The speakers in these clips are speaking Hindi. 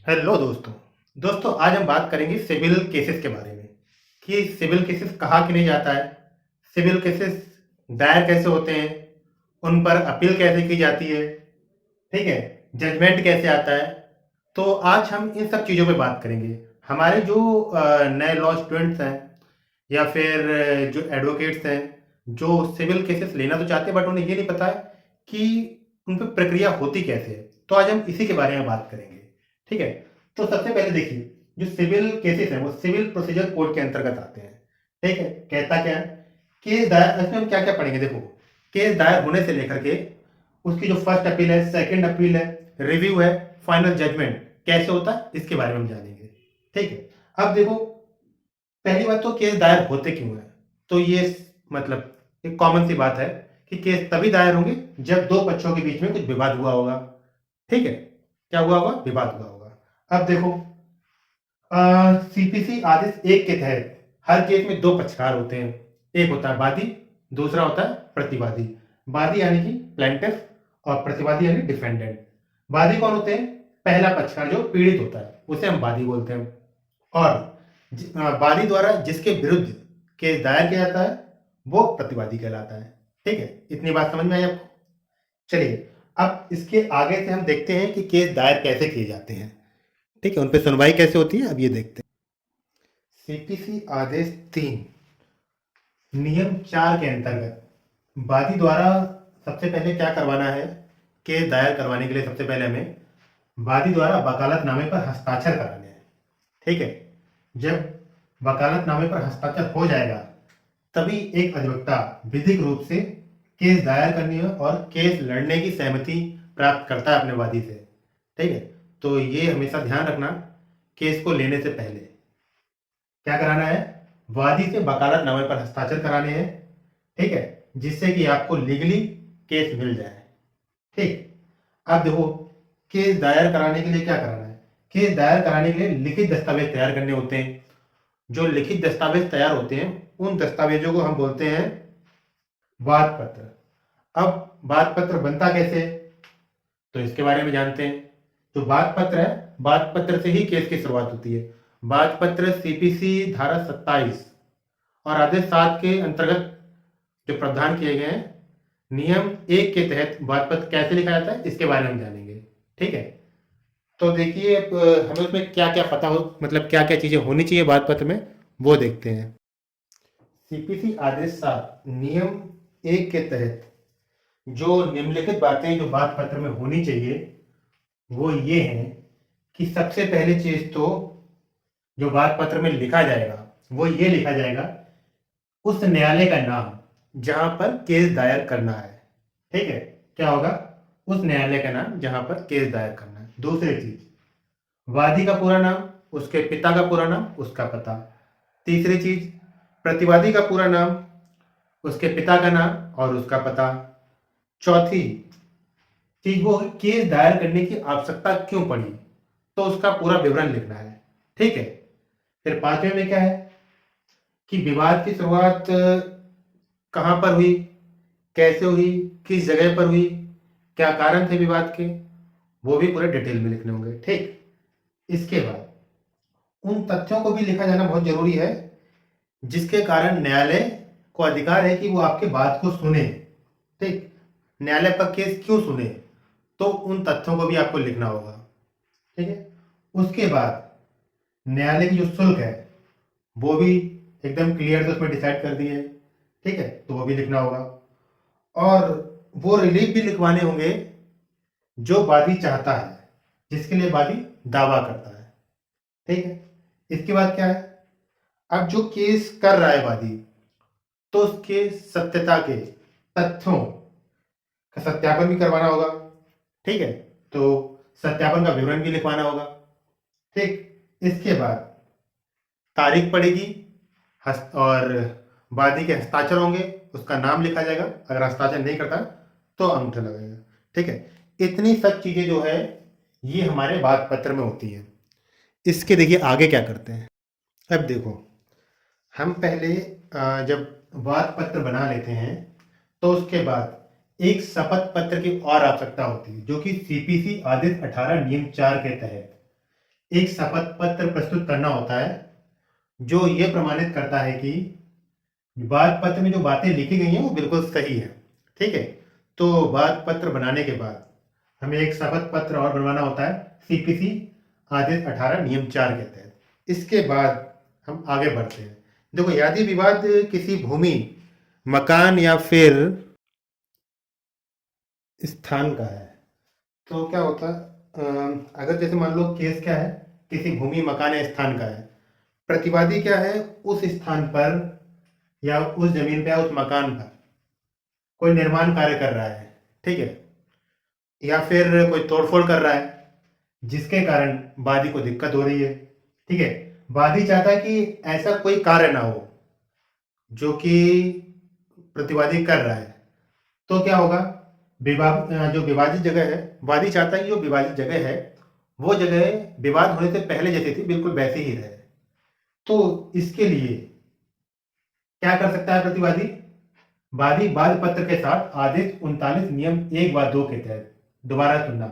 हेलो दोस्तों। आज हम बात करेंगे सिविल केसेस के बारे में कि सिविल केसेस कहाँ किया जाता है, सिविल केसेस दायर कैसे होते हैं, उन पर अपील कैसे की जाती है, ठीक है, जजमेंट कैसे आता है। तो आज हम इन सब चीज़ों पे बात करेंगे। हमारे जो नए लॉ स्टूडेंट्स हैं या फिर जो एडवोकेट्स हैं, जो सिविल केसेस लेना तो चाहते हैं बट उन्हें ये नहीं पता है कि उन पे प्रक्रिया होती कैसे है। तो आज हम इसी के बारे में बात करेंगे, ठीक है। तो सबसे पहले देखिए, जो सिविल केसेस हैं वो सिविल प्रोसीजर कोड के अंतर्गत आते हैं, ठीक है। कहता क्या है, केस दायर, इसमें हम क्या क्या पढ़ेंगे, देखो, केस दायर होने से लेकर के उसकी जो फर्स्ट अपील है, सेकंड अपील है, रिव्यू है, फाइनल जजमेंट कैसे होता है, इसके बारे में हम जानेंगे, ठीक है। अब देखो, पहली बात तो केस दायर होते क्यों है। तो ये मतलब एक कॉमन सी बात है कि केस तभी दायर होंगे जब दो पक्षों के बीच में कुछ विवाद हुआ होगा, ठीक है। क्या हुआ होगा, विवाद हुआ होगा। अब देखो, सीपीसी आदेश एक के तहत हर केस में दो पक्षकार होते हैं। एक होता है वादी, दूसरा होता है प्रतिवादी। वादी यानी कि प्लेंटिफ और प्रतिवादी यानी डिफेंडेंट। वादी कौन होते हैं, पहला पक्षकार जो पीड़ित होता है उसे हम वादी बोलते हैं। और वादी द्वारा जिसके विरुद्ध केस दायर किया जाता है वो प्रतिवादी कहलाता है, ठीक है। इतनी बात समझ में आई आपको। चलिए, अब इसके आगे से हम देखते हैं कि केस दायर कैसे किए जाते हैं, ठीक है, उन पर सुनवाई कैसे होती है, अब ये देखते हैं। सीपीसी आदेश 3 नियम 4 के अंतर्गत वादी द्वारा सबसे पहले क्या करवाना है, केस दायर करवाने के लिए सबसे पहले हमें वादी द्वारा वकालतनामे पर हस्ताक्षर कराने हैं, ठीक है। जब वकालतनामे पर हस्ताक्षर हो जाएगा तभी एक अधिवक्ता विधिक रूप से केस दायर करने और केस लड़ने की सहमति प्राप्त करता है अपने वादी से, ठीक है। तो ये हमेशा ध्यान रखना, केस को लेने से पहले क्या कराना है, वादी से वकालतनामे पर हस्ताक्षर कराने हैं, ठीक है, जिससे कि आपको लीगली केस मिल जाए, ठीक। अब देखो, केस दायर कराने के लिए क्या कराना है, केस दायर कराने के लिए लिखित दस्तावेज तैयार करने होते हैं। जो लिखित दस्तावेज तैयार होते हैं उन दस्तावेजों को हम बोलते हैं वाद पत्र। अब वाद पत्र बनता कैसे, तो इसके बारे में जानते हैं। जो वाद पत्र है, वाद पत्र से ही केस की शुरुआत होती है। वाद पत्र सीपीसी धारा 27 और आदेश 7 के अंतर्गत जो प्रावधान किए गए हैं, नियम 1 के तहत वाद पत्र कैसे लिखा जाता है इसके बारे में हम जानेंगे, ठीक है। तो देखिए, हमें उसमें क्या क्या पता हो, मतलब क्या क्या चीजें होनी चाहिए वाद पत्र में, वो देखते हैं। सीपीसी आदेश 7 नियम 1 के तहत जो निम्नलिखित बातें जो वाद पत्र में होनी चाहिए वो ये है कि सबसे पहली चीज तो जो वाद पत्र में लिखा जाएगा वो ये लिखा जाएगा उस न्यायालय का नाम जहां पर केस दायर करना है, ठीक है। क्या होगा, उस न्यायालय का नाम जहां पर केस दायर करना है। दूसरी चीज, वादी का पूरा नाम, उसके पिता का पूरा नाम, उसका पता। तीसरी चीज, प्रतिवादी का पूरा नाम, उसके पिता का नाम और उसका पता। चौथी चीज, वो केस दायर करने की आवश्यकता क्यों पड़ी, तो उसका पूरा विवरण लिखना है, ठीक है। फिर पांचवें में क्या है कि विवाद की शुरुआत कहां पर हुई, कैसे हुई, किस जगह पर हुई, क्या कारण थे विवाद के, वो भी पूरे डिटेल में लिखने होंगे, ठीक। इसके बाद उन तथ्यों को भी लिखा जाना बहुत जरूरी है जिसके कारण न्यायालय को अधिकार है कि वो आपके बात को सुने, ठीक। न्यायालय पर केस क्यों सुने, तो उन तथ्यों को भी आपको लिखना होगा, ठीक है। उसके बाद न्यायालय की जो शुल्क है वो भी एकदम क्लियर से उसमें डिसाइड कर दी है, ठीक है, तो वो भी लिखना होगा। और वो रिलीफ भी लिखवाने होंगे जो वादी चाहता है, जिसके लिए वादी दावा करता है, ठीक है। इसके बाद क्या है, अब जो केस कर रहा है वादी, तो उसके सत्यता के तथ्यों का सत्यापन भी करवाना होगा, ठीक है। तो सत्यापन का विवरण भी लिखवाना होगा, ठीक। इसके बाद तारीख पड़ेगी, और वादी के हस्ताक्षर होंगे, उसका नाम लिखा जाएगा, अगर हस्ताक्षर नहीं करता तो अंगूठा लगेगा, ठीक है। इतनी सब चीजें जो है ये हमारे वाद पत्र में होती है। इसके देखिए आगे क्या करते हैं। अब देखो, हम पहले जब वाद पत्र बना लेते हैं तो उसके बाद एक शपथ पत्र की और आवश्यकता होती है जो कि सीपीसी आदेश 18 नियम 4 के तहत एक शपथ पत्र प्रस्तुत करना होता है जो ये प्रमाणित करता है कि वाद पत्र में जो बातें लिखी गई हैं वो बिल्कुल सही है। ठीक है, तो वाद पत्र बनाने के बाद हमें एक शपथ पत्र और बनवाना होता है सीपीसी आदेश 18 नियम 4 के तहत। इसके बाद हम आगे बढ़ते हैं। देखो, यदि विवाद किसी भूमि, मकान या फिर स्थान का है तो क्या होता है, अगर जैसे मान लो केस क्या है, किसी भूमि, मकान या स्थान का है, प्रतिवादी क्या है, उस स्थान पर या उस जमीन पे या उस मकान पर कोई निर्माण कार्य कर रहा है, ठीक है, या फिर कोई तोड़फोड़ कर रहा है जिसके कारण वादी को दिक्कत हो रही है। ठीक है, वादी चाहता है कि ऐसा कोई कार्य ना हो जो कि प्रतिवादी कर रहा है। तो क्या होगा, विवाद, जो विवादित जगह है, वादी चाहता है कि जो विवादित जगह है वो जगह विवाद होने से पहले जैसी थी बिल्कुल वैसे ही रहे। तो इसके लिए क्या कर सकता है प्रतिवादी? वादी वाद पत्र के साथ आदेश 39 नियम 1 व 2 के तहत, दोबारा सुनना,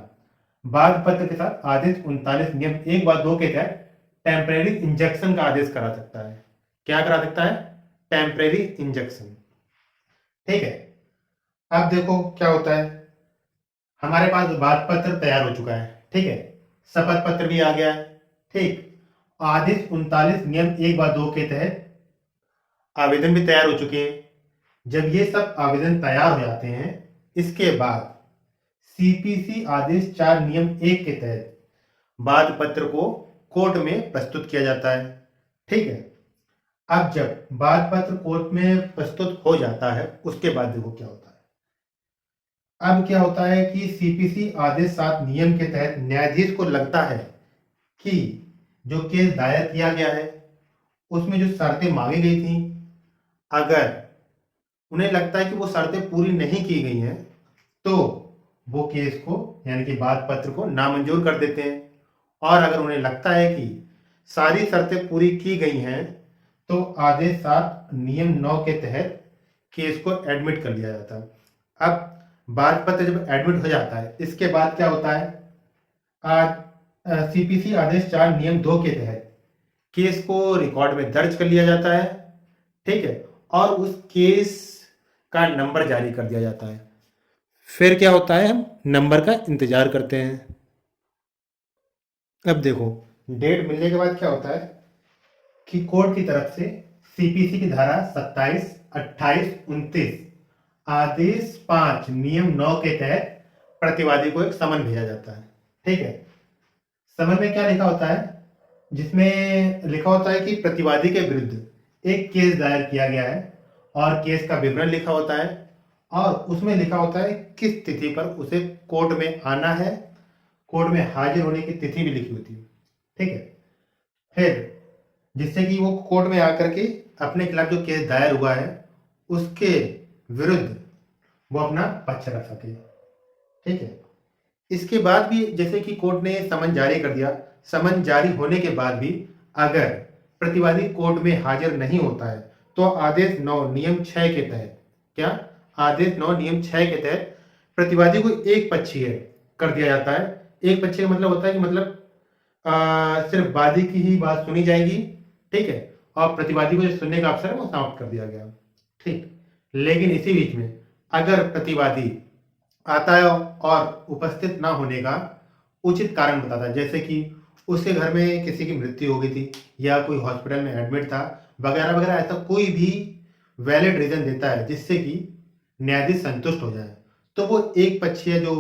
वाद पत्र के साथ आदेश 39 नियम 1 व 2 के तहत टेम्परेरी इंजेक्शन का आदेश करा सकता है। क्या करा सकता है? Temporary injection. ठीक है, अब देखो क्या होता है, हमारे पास वाद पत्र तैयार हो चुका है, ठीक है, शपथ पत्र भी आ गया है, ठीक, आदेश 39 नियम 1 व 2 के तहत आवेदन भी तैयार हो चुके हैं। जब ये सब आवेदन तैयार हो जाते हैं, इसके बाद सीपीसी आदेश 4 नियम 1 के तहत वाद पत्र को कोर्ट में प्रस्तुत किया जाता है। ठीक है, अब जब वाद पत्र कोर्ट में प्रस्तुत हो जाता है उसके बाद देखो क्या होता है। अब क्या होता है कि सीपीसी आदेश 7 नियम के तहत न्यायाधीश को लगता है कि जो केस दायर किया गया है उसमें जो शर्तें मांगी गई थी, अगर उन्हें लगता है कि वो शर्तें पूरी नहीं की गई हैं तो वो केस को, यानी कि वाद पत्र को नामंजूर कर देते हैं। और अगर उन्हें लगता है कि सारी शर्तें पूरी की गई हैं तो आदेश 7 नियम 9 के तहत केस को एडमिट कर लिया जाता है। अब वाद पत्र जब एडमिट हो जाता है, इसके बाद क्या होता है, सीपीसी आदेश 4 नियम 2 के तहत केस को रिकॉर्ड में दर्ज कर लिया जाता है। ठीक है, और उस केस का नंबर जारी कर दिया जाता है। फिर क्या होता है, हम नंबर का इंतजार करते हैं। अब देखो, डेट मिलने के बाद क्या होता है कि कोर्ट की तरफ से सीपीसी की धारा 27, 28, 29 आदेश 5 नियम 9 के तहत प्रतिवादी को एक समन भेजा जाता है। ठीक है, समन में क्या लिखा होता है? जिसमें लिखा होता है कि प्रतिवादी के विरुद्ध एक केस दायर किया गया है और केस का विवरण लिखा होता है और उसमें लिखा होता है किस तिथि पर उसे कोर्ट में आना है, कोर्ट में हाजिर होने की तिथि भी लिखी होती है। ठीक है, फिर जिससे कि वो कोर्ट में आकर के अपने खिलाफ जो केस दायर हुआ है उसके विरुद्ध वो अपना पक्ष रख सके। ठीक है, इसके बाद भी जैसे कि कोर्ट ने समन जारी कर दिया, समन जारी होने के बाद भी अगर प्रतिवादी कोर्ट में हाजिर नहीं होता है तो आदेश 9 नियम 6 के तहत, क्या, आदेश 9 नियम 6 के तहत प्रतिवादी को एक पक्षीय कर दिया जाता है। एक पक्षीय का मतलब होता है कि मतलब सिर्फ वादी की ही बात सुनी जाएगी, ठीक है, और प्रतिवादी को जो सुनने का अवसर है वो समाप्त कर दिया गया। ठीक, लेकिन इसी बीच में अगर प्रतिवादी आता है और उपस्थित ना होने का उचित कारण बताता है, जैसे कि उसके घर में किसी की मृत्यु हो गई थी या कोई हॉस्पिटल में एडमिट था वगैरह वगैरह, ऐसा कोई भी वैलिड रीजन देता है जिससे कि न्यायाधीश संतुष्ट हो जाए, तो वो एक पक्षीय जो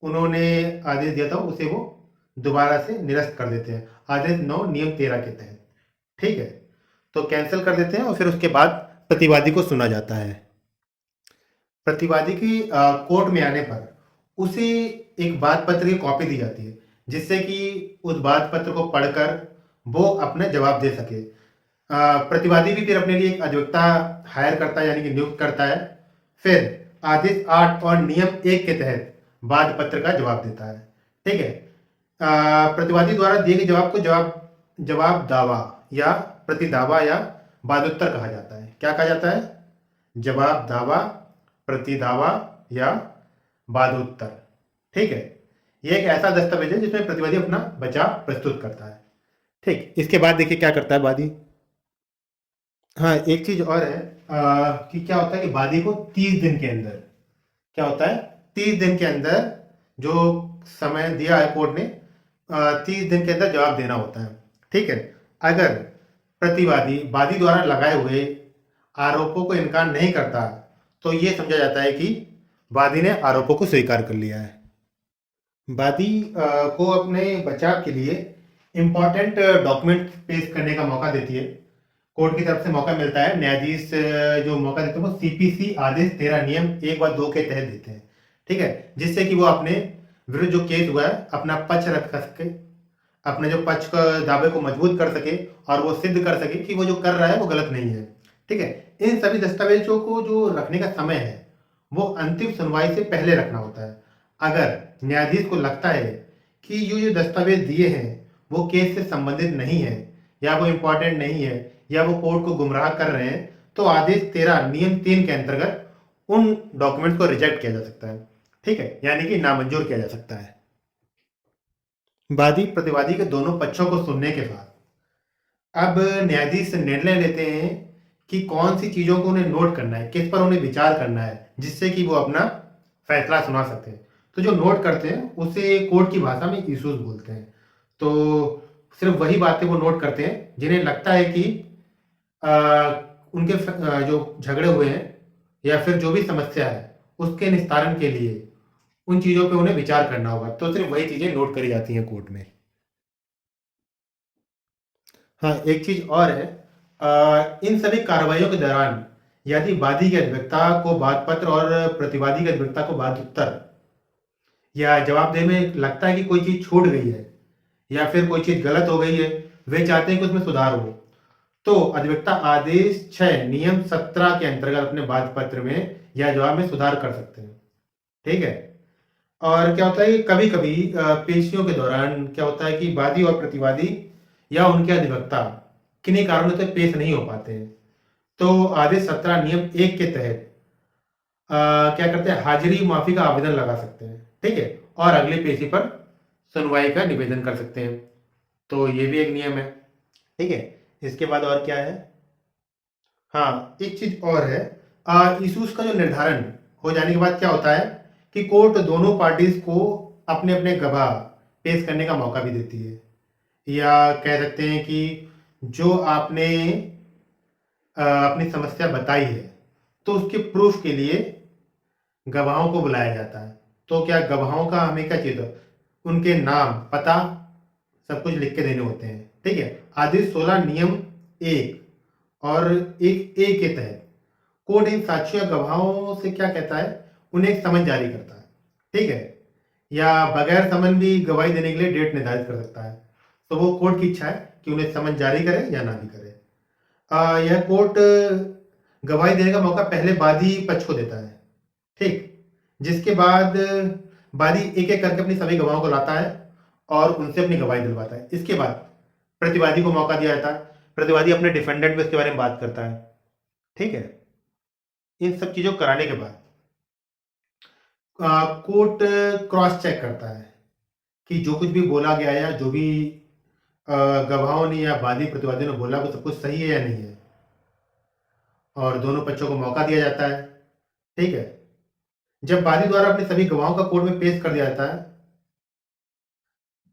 उन्होंने आदेश दिया था उसे वो दोबारा से निरस्त कर देते हैं, आदेश 9 नियम 13 के तहत। ठीक है, तो कैंसिल कर देते हैं और फिर उसके बाद प्रतिवादी को सुना जाता है। प्रतिवादी की कोर्ट में आने पर उसे एक वाद पत्र की कॉपी दी जाती है जिससे कि उस वाद पत्र को पढ़कर वो अपना जवाब दे सके। प्रतिवादी भी फिर अपने लिए एक अधिवक्ता हायर करता है, यानी कि नियुक्त करता है, फिर आदेश 8 और नियम 1 के तहत वाद पत्र का जवाब देता है। ठीक है, प्रतिवादी द्वारा दिए गए जवाब को जवाब दावा या प्रतिदावा या वादोत्तर कहा जाता है। क्या कहा जाता है? जवाब दावा, प्रतिदावा या वादोत्तर। ठीक है, ये एक ऐसा दस्तावेज है जिसमें प्रतिवादी अपना बचाव प्रस्तुत करता है। ठीक, इसके बाद देखिए क्या करता है वादी। हाँ, एक चीज और है कि क्या होता है कि वादी को 30 दिन के अंदर, क्या होता है, 30 दिन के अंदर जो समय दिया है कोर्ट ने, 30 दिन के अंदर जवाब देना होता है। ठीक है, अगर प्रतिवादी वादी द्वारा लगाए हुए आरोपों को इनकार नहीं करता तो ये समझा जाता है कि वादी ने आरोपों को स्वीकार कर लिया है। वादी को अपने बचाव के लिए इंपॉर्टेंट डॉक्यूमेंट पेश करने का मौका देती है, कोर्ट की तरफ से मौका मिलता है। न्यायाधीश जो मौका देते हैं वो सीपीसी आदेश 13 नियम 1 व 2 के तहत देते हैं। ठीक है, जिससे कि वो अपने विरुद्ध जो केस हुआ है अपना पक्ष रख सके, अपने जो पक्ष का दावे को मजबूत कर सके और वो सिद्ध कर सके कि वो जो कर रहा है वो गलत नहीं है। ठीक है, इन सभी दस्तावेजों को जो रखने का समय है वो अंतिम सुनवाई से पहले रखना होता है। अगर न्यायाधीश को लगता है कि जो दस्तावेज दिए हैं वो केस से संबंधित नहीं है या वो इम्पोर्टेंट नहीं है या वो कोर्ट को गुमराह कर रहे हैं तो आदेश 13 नियम 3 के अंतर्गत उन डॉक्यूमेंट्स को रिजेक्ट किया जा सकता है। ठीक है, यानी कि नामंजूर किया जा सकता है। वादी प्रतिवादी के दोनों पक्षों को सुनने के बाद अब न्यायाधीश निर्णय लेते हैं कि कौन सी चीजों को उन्हें नोट करना है, किस पर उन्हें विचार करना है, जिससे कि वो अपना फैसला सुना सकते हैं। तो जो नोट करते हैं उसे कोर्ट की भाषा में इश्यूज बोलते हैं। तो सिर्फ वही बातें वो नोट करते हैं जिन्हें लगता है कि उनके जो झगड़े हुए हैं या फिर जो भी समस्या है उसके निस्तारण के लिए उन चीजों पे उन्हें विचार करना होगा, तो सिर्फ वही चीजें नोट करी जाती हैं कोर्ट में। हाँ, एक चीज और है, इन सभी कार्रवाइयों के दौरान यदि वादी की अधिवक्ता को वाद पत्र और प्रतिवादी की अधिवक्ता को वाद उत्तर या जवाब देने में लगता है कि कोई चीज छूट गई है या फिर कोई चीज गलत हो गई है, वे चाहते हैं कि उसमें सुधार हो, तो अधिवक्ता आदेश 6 नियम 17 के अंतर्गत अपने वाद पत्र में या जवाब में सुधार कर सकते हैं। ठीक है, और क्या होता है कि कभी कभी पेशियों के दौरान क्या होता है कि वादी और प्रतिवादी या उनके अधिवक्ता किन्हीं कारणों से पेश नहीं हो पाते हैं, तो आदेश 17 नियम 1 के तहत क्या करते हैं, हाजिरी माफी का आवेदन लगा सकते हैं। ठीक है, और अगली पेशी पर सुनवाई का निवेदन कर सकते हैं। तो ये भी एक नियम है। ठीक है, इसके बाद और क्या है, हाँ एक चीज और है, इशूज का जो निर्धारण हो जाने के बाद क्या होता है कि कोर्ट दोनों पार्टीज को अपने अपने गवाह पेश करने का मौका भी देती है, या कह सकते हैं कि जो आपने अपनी समस्या बताई है तो उसके प्रूफ के लिए गवाहों को बुलाया जाता है। तो क्या गवाहों का हमें क्या चाहिए, उनके नाम पता सब कुछ लिख के देने होते हैं। ठीक है, आदेश 16 नियम 1 और 1 ए के तहत कोर्ट इन साक्ष्य गवाहों से क्या कहता है, उन्हें एक समन जारी करता है। ठीक है, या बगैर समन भी गवाही देने के लिए डेट निर्धारित कर सकता है। तो वो कोर्ट की इच्छा है कि उन्हें समन जारी करे या ना भी करे। यह कोर्ट गवाही देने का मौका पहले वादी पक्ष को देता है। ठीक, जिसके बाद वादी एक एक करके अपनी सभी गवाहों को लाता है और उनसे अपनी गवाही दिलवाता है। इसके बाद प्रतिवादी को मौका दिया जाता है, प्रतिवादी अपने डिफेंडेंट में इसके बारे में बात करता है। ठीक है, इन सब चीजों को कराने के बाद कोर्ट क्रॉस चेक करता है कि जो कुछ भी बोला गया या जो भी गवाहों ने या वादी प्रतिवादी ने बोला वो सब कुछ सही है या नहीं है, और दोनों पक्षों को मौका दिया जाता है। ठीक है, जब वादी द्वारा अपने सभी गवाहों का कोर्ट में पेश कर दिया जाता है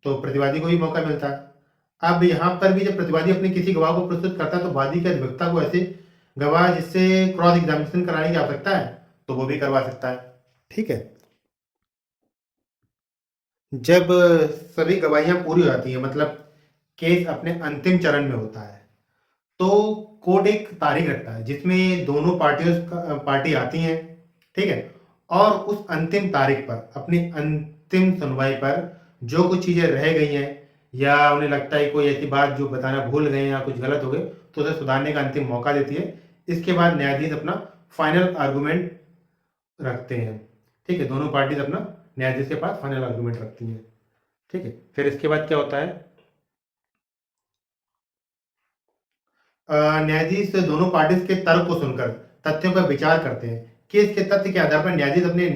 तो प्रतिवादी को भी मौका मिलता है। अब यहाँ पर भी जब प्रतिवादी अपने किसी गवाह को प्रस्तुत करता है तो वादी के अधिवक्ता को ऐसे गवाह जिससे क्रॉस एग्जामिनेशन कराने की आवश्यकता है तो वो भी करवा सकता है। ठीक है, जब सभी गवाहियां पूरी हो जाती है, मतलब केस अपने अंतिम चरण में होता है, तो कोर्ट एक तारीख रखता है जिसमें दोनों पार्टी आती हैं। ठीक है, और उस अंतिम तारीख पर अपनी अंतिम सुनवाई पर जो कुछ चीजें रह गई हैं या उन्हें लगता है कोई ऐसी बात जो बताना भूल गए या कुछ गलत हो गए तो उसे सुधारने का अंतिम मौका देती है। इसके बाद न्यायाधीश अपना फाइनल आर्गुमेंट रखते हैं। ठीक है, दोनों पार्टीज अपना न्यायाधीश के पास फाइनल आर्गुमेंट रखती हैं। ठीक है, फिर इसके बाद क्या होता है, न्यायाधीश दोनों पार्टीज के तर्क को सुनकर तथ्यों पर विचार करते हैं। केस के तथ्य के आधार पर न्यायाधीश अपने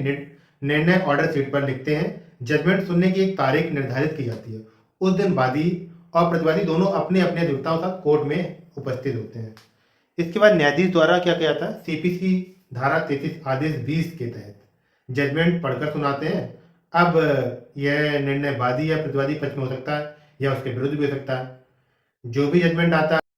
निर्णय ऑर्डर शीट पर लिखते हैं जजमेंट सुनने की एक तारीख निर्धारित की जाती है। उस दिन वादी और प्रतिवादी दोनों अपने अपने अधिवक्ताओं के साथ कोर्ट में उपस्थित होते हैं। इसके बाद न्यायाधीश द्वारा क्या किया जाता है, सीपीसी धारा 33 आदेश 20 के तहत जजमेंट पढ़कर सुनाते हैं। अब यह निर्णय वादी या प्रतिवादी पक्ष में हो सकता है या उसके विरुद्ध भी हो सकता है। जो भी जजमेंट आता है